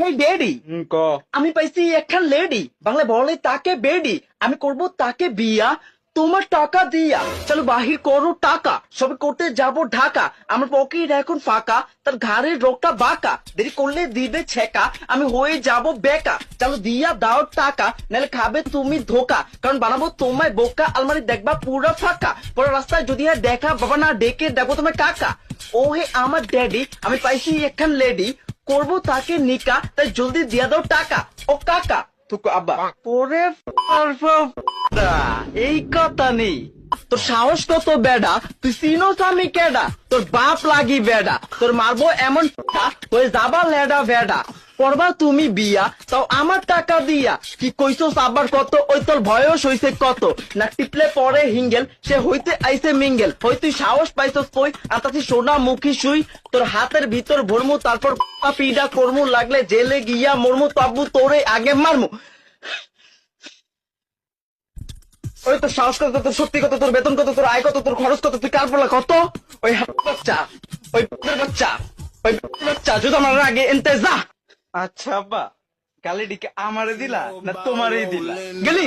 হেই daddy, ক আমি পাইছি একখান লেডি, বাংলা বলে তাকে বেডি। আমি করব তাকে বিয়া তোমার টাকা দিয়া। চলো বাহির করো টাকা, সবে করতে যাব ঢাকা। আমার পকেট এখন ফাঁকা, তার ঘাড়ের রোগটা বাঁকা। দেরি করলে দিবে ছেকা, আমি হয়ে যাব বেকা। চলো দিয়া দাও টাকা, নাহলে খাবে তুমি ধোকা। কারণ বানাবো তোমায় বোকা, আলমারি দেখবা পুরা ফাঁকা। পরে রাস্তায় যদি আর দেখা বাবা না ডেকে দেখবো তোমায় কাকা। ও হে আমার ড্যাডি, আমি পাইছি একখান লেডি, করবো তাকে নিকা, তাই জলদি দিয়া দাও টাকা। ও কাকা তুকু আব্বা পরে এই কথা নেই। তোর সাহস কত বেডা, তুই চিনোস আমি কেডা? তোর বাপ লাগি বেডা, তোর মারবো এমন হয়ে যাবা লেডা ভেডা। করবা তুমি বিয়া তাও আমার টাকা দিয়া। কি কইছস আবার কত? ওই তোর বয়স হইছে কত? না টিপলে পরে হিঙ্গেল, সে হইতে আইছে মিঙ্গেল। হই তুই সাহস পাইছস কই? আর তাছি সোনা মুখী শুই, তোর হাতের ভিতর ভরমু, তারপর পিডা করমু, লাগলে জেলে গিয়া মরমু, তবু তোরে আগে মারমু। ওই তোর সাহস কত, তোর সত্যি কত, তোর বেতন কত, তোর আয় কত, তোর খরচ কত, তুই কার পড়লা কত? ওই বাচ্চা, ওই বাচ্চা, ওই বাচ্চা যদি আমার আগে এনতে যা। আচ্ছা আব্বা, গালিটিকে আমারে দিলা না তোমারই দিলা? গেলি